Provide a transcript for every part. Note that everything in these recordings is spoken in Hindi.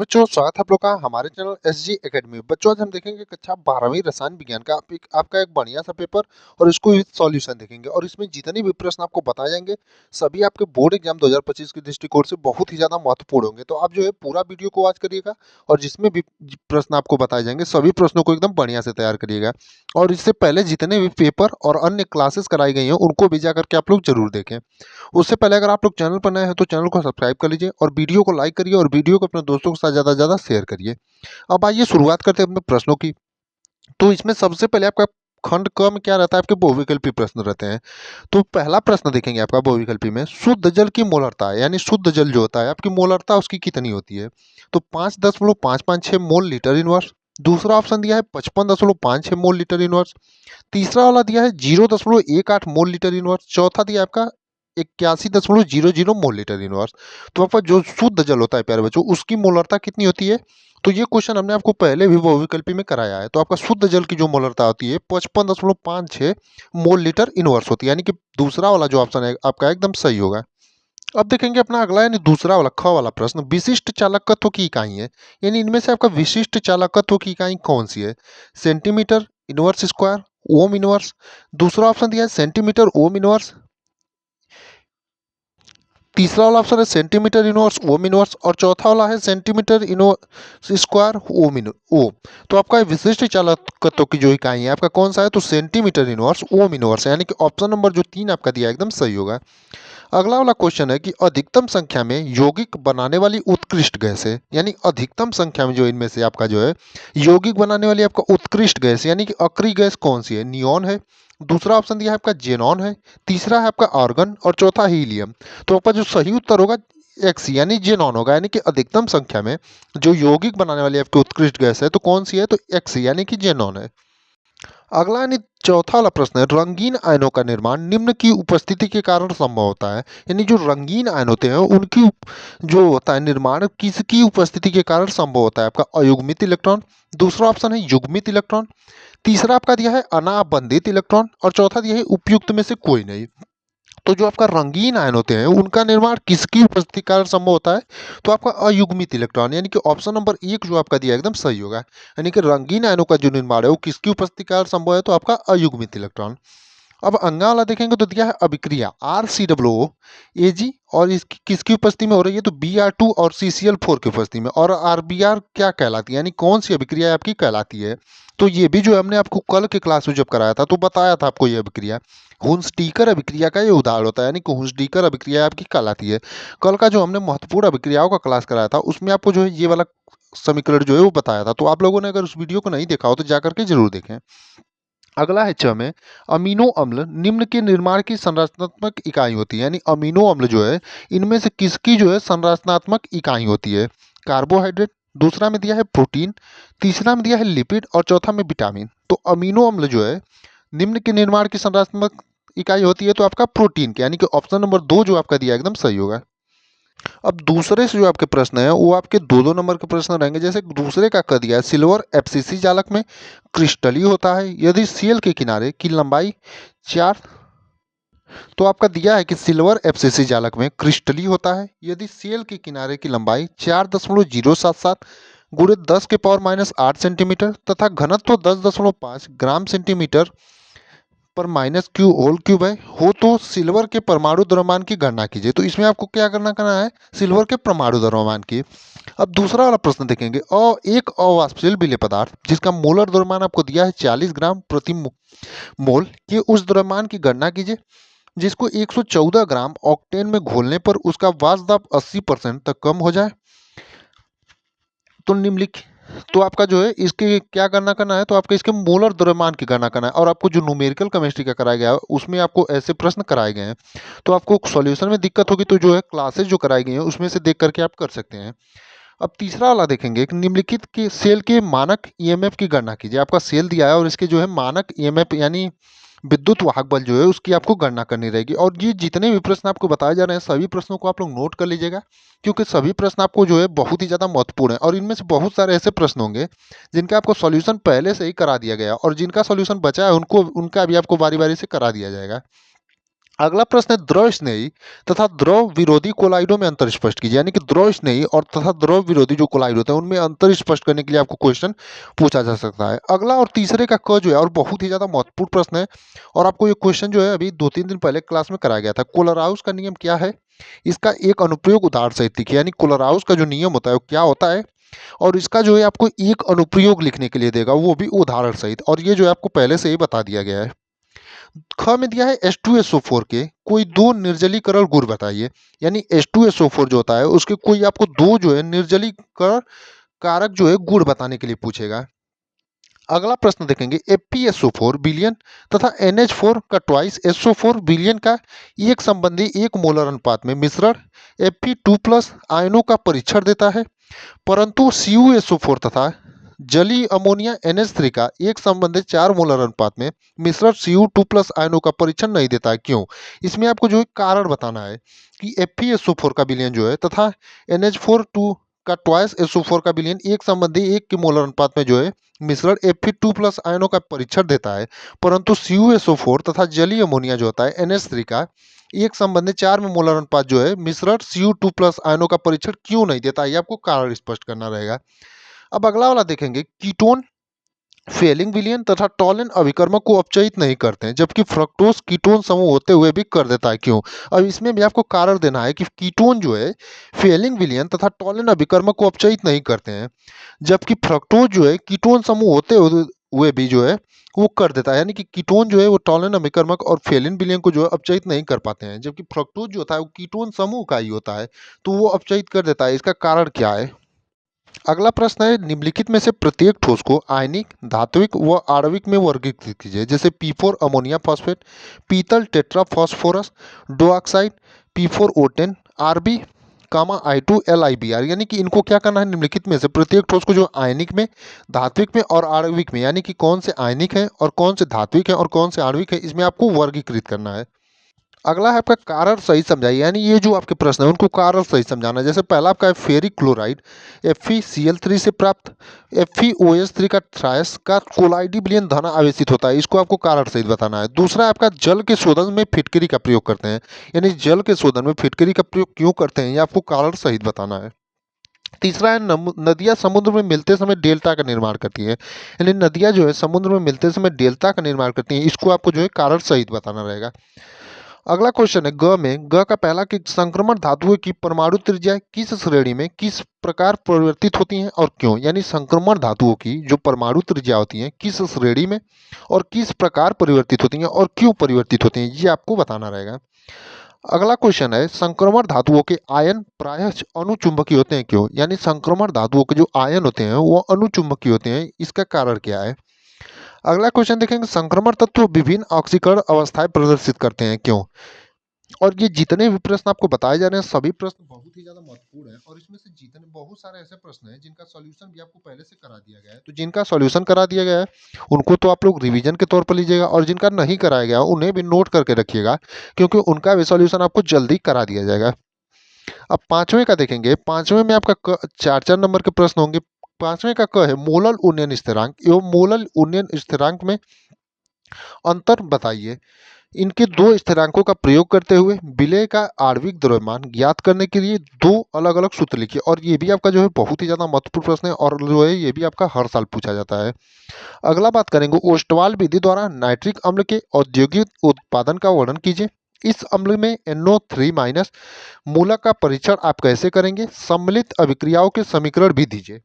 बच्चों स्वागत है आप लोग का हमारे चैनल एसजी एकेडमी में। बच्चों आज हम देखेंगे कक्षा 12वीं रसायन विज्ञान का आपका एक बढ़िया सा पेपर और इसको सॉल्यूशन देखेंगे और इसमें जितने भी प्रश्न आपको बताए जाएंगे सभी आपके बोर्ड एग्जाम 2025 के दृष्टिकोण से बहुत ही ज्यादा महत्वपूर्ण होंगे। तो आप जो है पूरा वीडियो को वॉच करिएगा और जिसमें भी प्रश्न आपको बताए जाएंगे सभी प्रश्नों को एकदम बढ़िया से तैयार करिएगा। और इससे पहले जितने भी पेपर और अन्य क्लासेस कराई गई हैं उनको भी जा करके आप लोग जरूर देखें। उससे पहले अगर आप लोग चैनल पर नए हैं तो चैनल को सब्सक्राइब कर लीजिए और वीडियो को लाइक करिए और वीडियो को अपने दोस्तों के साथ ज़्यादा से ज़्यादा शेयर करिए। अब आइए शुरुआत करते हैं अपने प्रश्नों की। तो इसमें सबसे पहले आपका खंड क में क्या रहता है, आपके बहुविकल्पी प्रश्न रहते हैं। तो पहला प्रश्न देखेंगे आपका बहुविकल्पी में, शुद्ध जल की मोलरता यानी शुद्ध जल जो होता है आपकी मोलरता उसकी कितनी होती है। तो 5.556 मोल लीटर इनवर्स। दूसरा ऑप्शन दिया है 55.56 मोल लीटर इनवर्स। तीसरा वाला दिया है 0.18 मोल लीटर इनवर्स। चौथा दिया है आपका 81.00 मोल लीटर इनवर्स। तो आपका जो शुद्ध जल होता है प्यारे बच्चों उसकी मोलरता कितनी होती है। तो ये क्वेश्चन हमने आपको पहले भी बहुविकल्पी में कराया है। तो आपका शुद्ध जल की जो मोलरता होती है 55.56 मोल लीटर इनवर्स होती है, यानी कि दूसरा वाला जो ऑप्शन है आपका एकदम सही होगा। अब देखेंगे अपना अगला यानी दूसरा वाला ख वाला प्रश्न, विशिष्ट चालकत्व की इकाई है, यानी इनमें से आपका विशिष्ट चालकत्व की इकाई कौन सी है। Centimetre inverse square, ohm inverse. दूसरा ऑप्शन दिया है सेंटीमीटर ओम इनवर्स। तीसरा वाला ऑप्शन है सेंटीमीटर इनवर्स ओम इनवर्स और चौथा वाला है centimetre inverse square Om Om. तो आपका विशिष्ट चालकत्व की जो इकाई है आपका कौन सा है, तो सेंटीमीटर इनवर्स ओम इनवर्स, यानी कि ऑप्शन नंबर जो 3 आपका दिया है एकदम सही होगा। अगला वाला क्वेश्चन है कि अधिकतम संख्या में यौगिक बनाने वाली उत्कृष्ट गैस है, यानी अधिकतम संख्या में जो इनमें से आपका जो है यौगिक बनाने वाली आपका उत्कृष्ट गैस यानी कि अक्रिय गैस कौन सी है। नियॉन है। दूसरा ऑप्शन दिया है आपका जेनॉन है। तीसरा है आपका आर्गन और चौथा हीलियम। तो आपका जो सही उत्तर होगा एक्स यानी जेनॉन होगा, यानी कि अधिकतम संख्या में जो यौगिक बनाने वाली आपकी उत्कृष्ट गैस है तो कौन सी है, तो एक्स यानी कि जेनॉन है। अगला यानी चौथा वाला प्रश्न है, रंगीन आयनों का निर्माण निम्न की उपस्थिति के कारण संभव होता है, यानी जो रंगीन आयन होते हैं उनकी जो होता है निर्माण किसकी उपस्थिति के कारण संभव होता है। आपका अयुग्मित इलेक्ट्रॉन। दूसरा ऑप्शन है युग्मित इलेक्ट्रॉन। तीसरा आपका दिया है अनाबंधित इलेक्ट्रॉन और चौथा दिया है उपयुक्त में से कोई नहीं। तो जो आपका रंगीन आयन होते हैं उनका निर्माण किसकी उपस्थिति के कारण संभव होता है, तो आपका अयुग्मित इलेक्ट्रॉन, यानी कि ऑप्शन नंबर 1 जो आपका दिया है एकदम सही होगा। यानी कि रंगीन आयनों का जो निर्माण है वो किसकी उपस्थिति के कारण संभव है, तो आपका अयुग्मित इलेक्ट्रॉन। अब अंगा वाला देखेंगे तो दिया है अभिक्रिया RCOO AG और इसकी किसकी उपस्थिति में हो रही है, तो Br2 और CCl4 की उपस्थिति में। और RBr क्या कहलाती है, यानी कौन सी अभिक्रिया आपकी कहलाती है। तो ये भी जो हमने आपको कल के क्लास में जब कराया था तो बताया था आपको ये अभिक्रिया हुंस-डीकर अभिक्रिया का ये उदाहरण होता है, यानी कि हुंस-डीकर अभिक्रिया आपकी कहलाती है। कल का जो हमने महत्वपूर्ण अभिक्रियाओं का क्लास कराया था उसमें आपको जो है ये वाला समीकरण जो है वो बताया था। तो आप लोगों ने अगर उस वीडियो को नहीं देखा हो तो जाकर के जरूर देखें। अगला है च में, अमीनो अम्ल निम्न के निर्माण की संरचनात्मक इकाई होती है, यानी अमीनो अम्ल जो है इनमें से किसकी जो है संरचनात्मक इकाई होती है। कार्बोहाइड्रेट। दूसरा में दिया है प्रोटीन। तीसरा में दिया है लिपिड और चौथा में विटामिन। तो अमीनो अम्ल जो है निम्न के निर्माण की संरचनात्मक इकाई होती है तो आपका प्रोटीन के, यानी कि ऑप्शन नंबर 2 जो आपका दिया एकदम सही होगा। अब दूसरे से जो आपके प्रश्न है वो आपके दो दो नंबर के प्रश्न रहेंगे। जैसे दूसरे का कह दिया है सिल्वर एफसीसी जालक में क्रिस्टली होता है यदि सेल के किनारे की लंबाई 4। तो आपका दिया है कि सिल्वर एफसीसी जालक में क्रिस्टली होता है यदि सेल के किनारे की लंबाई 4.077 गुणे 10 के पावर -8 सेंटीमीटर तथा घनत्व 10.5 ग्राम सेंटीमीटर पर -क्यू होल क्यूब है हो तो सिल्वर के परमाणु द्रव्यमान की गणना कीजिए। तो इसमें आपको क्या करना है, सिल्वर के परमाणु द्रव्यमान की। अब दूसरा वाला प्रश्न देखेंगे, एक अवाष्पशील विलेय पदार्थ जिसका मोलर द्रव्यमान आपको दिया है 40 ग्राम प्रति मोल के उस द्रव्यमान की गणना कीजिए जिसको 114 ग्राम ऑक्टेन में घोलने पर उसका वाष्प दाब 80% तक कम हो जाए। तो निम्नलिखित तो आपका जो है इसके क्या करना है, तो आपको इसके मोलर द्रव्यमान की गणना करना है। और आपको जो न्यूमेरिकल केमिस्ट्री का कराया गया है उसमें आपको ऐसे प्रश्न कराए गए हैं। तो आपको सॉल्यूशन में दिक्कत होगी तो जो है क्लासेस जो कराई गई हैं उसमें से देख करके आप कर सकते हैं। अब तीसरा वाला देखेंगे कि निम्नलिखित के सेल के मानक ईएमएफ की गणना कीजिए। आपका सेल दिया है और इसके जो है मानक ईएमएफ यानी विद्युत वाहक बल जो है उसकी आपको गणना करनी रहेगी। और ये जितने भी प्रश्न आपको बताए जा रहे हैं सभी प्रश्नों को आप लोग नोट कर लीजिएगा क्योंकि सभी प्रश्न आपको जो है बहुत ही ज़्यादा महत्वपूर्ण है और इनमें से बहुत सारे ऐसे प्रश्न होंगे जिनका आपको सॉल्यूशन पहले से ही करा दिया गया और जिनका सॉल्यूशन बचा है उनको उनका भी आपको बारी बारी से करा दिया जाएगा। अगला प्रश्न है द्रव स्नेही तथा द्रव विरोधी कोलाइडों में अंतर स्पष्ट कीजिए। यानी कि द्रव स्नेही और तथा द्रव विरोधी जो कोलाइड होते हैं उनमें अंतर स्पष्ट करने के लिए आपको क्वेश्चन पूछा जा सकता है। अगला और तीसरे का क जो है और बहुत ही ज्यादा महत्वपूर्ण प्रश्न है और आपको ये क्वेश्चन जो है अभी 2-3 दिन पहले क्लास में कराया गया था। कोलराउस का नियम क्या है, इसका एक अनुप्रयोग उदाहरण सहित लिखिए। यानी कोलराउस का जो नियम होता है वो क्या होता है और इसका जो है आपको एक अनुप्रयोग लिखने के लिए देगा, वो भी उदाहरण सहित, और ये जो है आपको पहले से ही बता दिया गया है। ख में दिया है H2SO4 के कोई दो निर्जलीकरण गुण बताइए। यानी H2SO4 जो होता है उसके कोई आपको दो जो है निर्जलीकरण कारक जो है गुण बताने के लिए पूछेगा। अगला प्रश्न देखेंगे FeSO4 विलयन तथा NH4 का ट्वाइस SO4 विलयन का एक संबंधी एक मोलर अनुपात में मिश्रण Fe2+ आयनों का परीक्षण देता है, परंतु CuSO4 तथा जलीय अमोनिया NH3 का एक संबंधित 4 मोलर अनुपात में मिश्रण Cu2+ आयनों का परीक्षण नहीं देता है, क्यों? इसमें आपको जो है कारण बताना है कि FeSO4 का विलयन जो है तथा NH4 का ट्वाइस SO4 का विलयन एक संबंधी एक के मोलर अनुपात में जो है मिश्रण Fe2+ आयनों का परीक्षण देता है, परंतु CuSO4 तथा जलीय अमोनिया जो होता है NH3 का एक संबंधित 4 में मोलर अनुपात जो है मिश्रण Cu2+ आयनों का परीक्षण क्यों नहीं देता है, ये आपको कारण स्पष्ट करना रहेगा। अब अगला वाला देखेंगे कीटोन फेलिंग विलयन तथा टॉलिन अभिकर्मक को अपचयित नहीं करते हैं, जबकि फ्रक्टोज कीटोन समूह होते हुए भी कर देता है, क्यों? अब इसमें भी आपको कारण देना है कि कीटोन जो है फेलिंग विलयन तथा टॉलिन अभिकर्मक को अपचयित नहीं करते हैं, जबकि फ्रक्टोज जो है कीटोन समूह होते हुए भी जो है वो कर देता है। यानी कि कीटोन जो है वो टॉलिन अभिकर्मक और फेलिन विलयन को जो है अपचयित नहीं कर पाते हैं, जबकि फ्रक्टोज जो होता है वो कीटोन समूह का ही होता है, तो वो अपचयित कर देता है। इसका कारण क्या है? अगला प्रश्न है निम्नलिखित में से प्रत्येक ठोस को आयनिक, धात्विक व आणविक में वर्गीकृत कीजिए। जैसे P4 अमोनिया फॉस्फेट, पीतल टेट्रा फॉस्फोरस, डोऑक्साइड, P4O10, Rb, I2 LiBr। यानी कि इनको क्या करना है, निम्नलिखित में से प्रत्येक ठोस को जो आयनिक में, धात्विक में और आणविक में, यानी कि कौन से आयनिक है और कौन से धात्विक है और कौन से आणविक है, इसमें आपको वर्गीकृत करना है। अगला है आपका कारण सही समझाइए। यानी ये जो आपके प्रश्न है उनको कारण सही समझाना है। जैसे पहला आपका है फेरिक क्लोराइड FeCl3 से प्राप्त FeOH3 का थ्रायस का कोलाइडी विलयन धन आवेशित होता है, इसको आपको कारण सहित बताना है। दूसरा आपका जल के शोधन में फिटकरी का प्रयोग करते हैं। यानी जल के शोधन में फिटकरी का प्रयोग क्यों करते हैं, ये आपको कारण सहित बताना है। तीसरा है नदियां समुद्र में मिलते समय डेल्टा का निर्माण करती है। यानी नदियां जो है समुद्र में मिलते समय डेल्टा का निर्माण करती हैं, इसको आपको जो है कारण सहित बताना रहेगा। अगला क्वेश्चन है ग का पहला कि संक्रमण धातुओं की परमाणु त्रिज्या किस श्रेणी में किस प्रकार परिवर्तित होती हैं और क्यों? यानी संक्रमण धातुओं की जो परमाणु त्रिज्या होती हैं किस श्रेणी में और किस प्रकार परिवर्तित होती हैं और क्यों परिवर्तित होती हैं, ये आपको बताना रहेगा। अगला क्वेश्चन है संक्रमण धातुओं के आयन प्रायः अनुचुंबकीय होते हैं, क्यों? यानी संक्रमण धातुओं के जो आयन होते हैं वो अनुचुंबकीय होते हैं, इसका कारण क्या है? अगला क्वेश्चन देखेंगे संक्रमण तत्व विभिन्न ऑक्सीकरण अवस्थाएं प्रदर्शित करते हैं, क्यों? और ये जितने भी प्रश्न आपको बताए जा रहे हैं सभी प्रश्न बहुत ही ज्यादा महत्वपूर्ण हैं और इसमें से जितने बहुत सारे ऐसे प्रश्न हैं जिनका सॉल्यूशन भी आपको पहले से करा दिया गया है, तो जिनका सॉल्यूशन करा दिया गया है उनको तो आप लोग रिवीजन के तौर पर लीजिएगा और जिनका नहीं कराया गया उन्हें भी नोट करके रखिएगा, क्योंकि उनका भी सॉल्यूशन आपको जल्दी करा दिया जाएगा। अब पांचवें का देखेंगे, पांचवें में आपका 4-4 नंबर के प्रश्न होंगे। पांचवें का क है मोलल उन्नयन स्थिरांक एवं मोलल उन्नयन स्थिरांक में अंतर बताइए। इनके दो स्थिरांकों का प्रयोग करते हुए विलेय का आणविक द्रव्यमान ज्ञात करने के लिए दो अलग अलग सूत्र लिखिए। और ये भी आपका जो है बहुत ही ज्यादा महत्वपूर्ण प्रश्न है और जो है ये भी आपका हर साल पूछा जाता है। अगला बात करेंगे ओस्टवाल विधि द्वारा नाइट्रिक अम्ल के औद्योगिक उत्पादन का वर्णन कीजिए। इस अम्ल में NO3- मूलक का परीक्षण आप कैसे करेंगे? सम्मिलित अभिक्रियाओं के समीकरण भी दीजिए।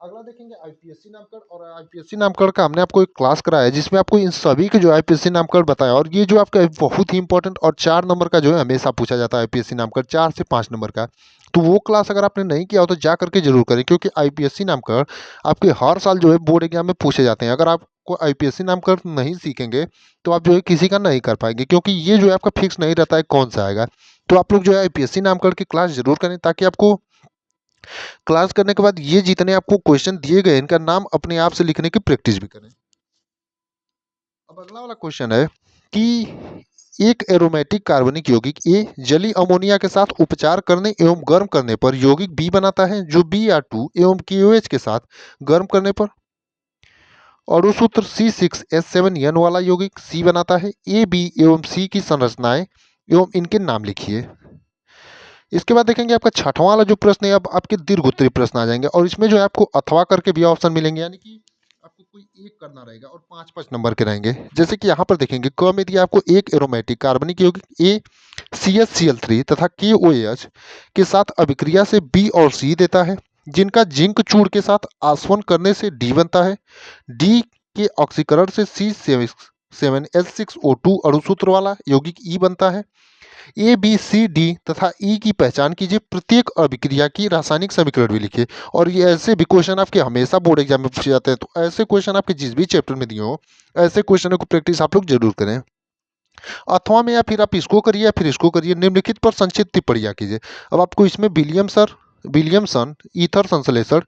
अगला देखेंगे आईपीएससी नामकरण, और आईपीएससी नामकरण का हमने आपको एक क्लास कराया है जिसमें आपको इन सभी के जो आईपीएससी नामकरण बताया, और ये जो आपका है बहुत ही इंपॉर्टेंट और 4 नंबर का जो है हमेशा पूछा जाता है आईपीएससी नामकरण, 4 से 5 नंबर का। तो वो क्लास अगर आपने नहीं किया हो तो जा करके जरूर करें, क्योंकि आईपीएससी नामकरण आपके हर साल जो है बोर्ड एग्जाम में पूछे जाते हैं। अगर आपको आईपीएससी नामकरण नहीं सीखेंगे तो आप जो है किसी का नहीं कर पाएंगे, क्योंकि ये जो है आपका फिक्स नहीं रहता है कौन सा आएगा। तो आप लोग जो है आईपीएससी नामकरण की क्लास जरूर करें, ताकि आपको क्लास करने के बाद ये जितने आपको क्वेश्चन दिए गए इनका नाम अपने आप से लिखने की प्रैक्टिस भी करें। अब अगला वाला क्वेश्चन है कि एक एरोमेटिक कार्बनिक यौगिक ए जलीय अमोनिया के साथ उपचार करने एवं गर्म करने पर यौगिक बी बनाता है, जो Br2 एवं KOH के साथ गर्म करने पर अणुसूत्र C6H7N वाला यौगिक C बनाता है। A, B एवं C की संरचनाएं एवं इनके नाम लिखिए। इसके बाद देखेंगे आपका छठवां वाला जो प्रश्न है, अब आपके दीर्घ उत्तरीय प्रश्न आ जाएंगे और इसमें जो है आपको अथवा करके भी ऑप्शन मिलेंगे, यानी कि आपको कोई एक करना रहेगा और 5-5 नंबर के रहेंगे। जैसे कि यहाँ पर देखेंगे क में दिया आपको एक एरोमेटिक कार्बनिक यौगिक ACH-Cl3 तथा KOH के साथ अभिक्रिया से B और C देता है, जिनका जिंक चूड़ के साथ आसवन करने से D बनता है। D के ऑक्सीकरण से C7H6O2 अणुसूत्र वाला यौगिक E बनता है। ए बी सी डी तथा ई की पहचान कीजिए। प्रत्येक अभिक्रिया की रासायनिक समीकरण भी लिखिए। और ये ऐसे भी क्वेश्चन आपके हमेशा बोर्ड एग्जाम में पूछे जाते हैं, तो ऐसे क्वेश्चन आपके जिस भी चैप्टर में दिए हो, ऐसे क्वेश्चनों को प्रैक्टिस आप लोग जरूर करें। अथवा में या फिर आप इसको करिए या फिर इसको करिए, निम्नलिखित पर संक्षिप्त टिप्पणियां कीजिए। अब आपको इसमें विलियमसन ईथर संश्लेषण,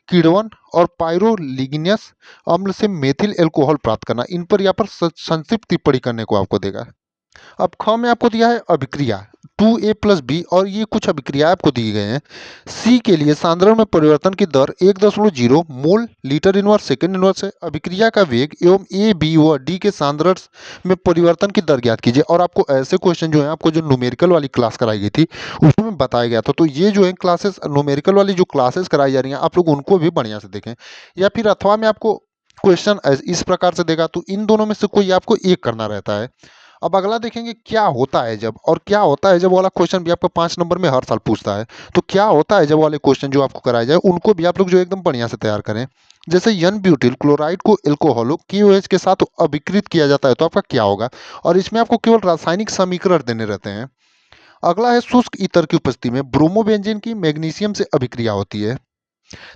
किण्वन और पायरोलिग्नियस अम्ल से मेथिल एल्कोहल प्राप्त करना, इन पर यहाँ पर संक्षिप्त टिप्पणी करने को आपको देगा। अब ख में आपको दिया है अभिक्रिया 2A+B और ये कुछ अभिक्रिया आपको दिए गए हैं। सी के लिए सांद्रण में परिवर्तन की दर 1.0 mole litre inverse second inverse है। अभिक्रिया का वेग एवं ए बी व डी के सांद्रण में परिवर्तन की दर ज्ञात कीजिए। और आपको ऐसे क्वेश्चन जो है, आपको जो न्यूमेरिकल वाली क्लास कराई गई थी उसमें बताया गया था, तो ये जो है क्लासेस न्यूमेरिकल वाली जो क्लासेस कराई जा रही हैं, आप लोग उनको भी बढ़िया से देखें। या फिर अथवा में आपको क्वेश्चन इस प्रकार से देगा, तो इन दोनों में से कोई आपको एक करना रहता है। अब अगला देखेंगे क्या होता है जब, और क्या होता है जब वाला क्वेश्चन भी आपको 5 नंबर में हर साल पूछता है। तो क्या होता है जब वाले क्वेश्चन जो आपको कराए जाए, उनको भी आप लोग जो एकदम बढ़िया से तैयार करें। जैसे एन ब्यूटिल क्लोराइड को एल्कोहल KOH के साथ अभिकृत किया जाता है, तो आपका क्या होगा। और इसमें आपको केवल रासायनिक समीकरण देने रहते हैं। अगला है शुष्क ईतर की उपस्थिति में ब्रोमोबेंजीन की मैग्नीशियम से अभिक्रिया होती है।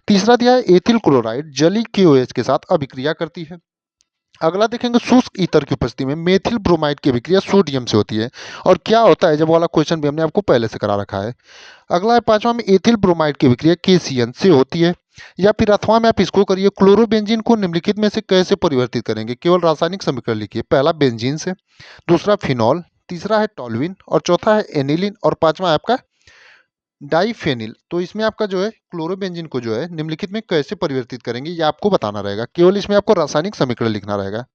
तीसरा दिया है एथिल क्लोराइड जलीय KOH के साथ अभिक्रिया करती है। अगला देखेंगे शुष्क ईतर की उपस्थिति में मेथिल ब्रोमाइड की अभिक्रिया सोडियम से होती है। और क्या होता है जब वाला क्वेश्चन भी हमने आपको पहले से करा रखा है। अगला है पांचवा में एथिल ब्रोमाइड की अभिक्रिया KCN से होती है। या फिर अथवा में आप इसको करिए क्लोरोबेंजीन को निम्नलिखित में से कैसे परिवर्तित करेंगे, केवल रासायनिक समीकरण लिखिए। पहला बेंजीन से, दूसरा फिनॉल, तीसरा है टॉल्विन और चौथा है एनिलीन और पांचवा है आपका डाइफेनिल। तो इसमें आपका जो है क्लोरोबेंजीन को जो है निम्नलिखित में कैसे परिवर्तित करेंगे, ये आपको बताना रहेगा। केवल इसमें आपको रासायनिक समीकरण लिखना रहेगा।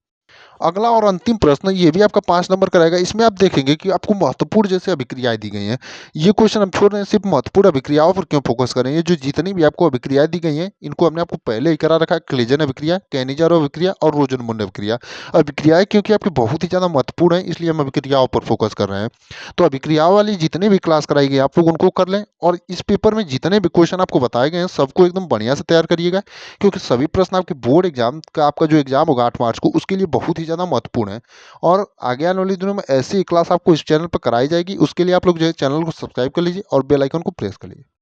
अगला और अंतिम प्रश्न ये भी आपका 5 नंबर का रहेगा। इसमें आप देखेंगे कि आपको महत्वपूर्ण जैसे अभिक्रियाएं दी गई हैं। ये क्वेश्चन हम छोड़ रहे हैं, सिर्फ महत्वपूर्ण अभिक्रियाओं पर क्यों फोकस करें। ये जो जितनी भी आपको अभिक्रियाएं दी गई हैं, इनको हमने आपको पहले ही करा रखा है। क्लेजन अभिक्रिया, कैनिजारो अभिक्रिया और रोजनमुंड अभिक्रिया। अभिक्रियाएं क्योंकि आपकी बहुत ही ज़्यादा महत्वपूर्ण है, इसलिए हम अभिक्रियाओं पर फोकस कर रहे हैं। तो अभिक्रियाओं वाली जितनी भी क्लास कराई गई आप लोग उनको कर लें। और इस पेपर में जितने भी क्वेश्चन आपको बताए गए हैं, सबको एकदम बढ़िया से तैयार करिएगा, क्योंकि सभी प्रश्न आपके बोर्ड एग्जाम का आपका जो एग्जाम होगा 8 मार्च को, उसके लिए बहुत ही ज़्यादा महत्वपूर्ण है। और आगे आने वाले दिनों में ऐसी क्लास आपको इस चैनल पर कराई जाएगी। उसके लिए आप लोग जो है चैनल को सब्सक्राइब कर लीजिए और बेल आइकन को प्रेस कर लीजिए।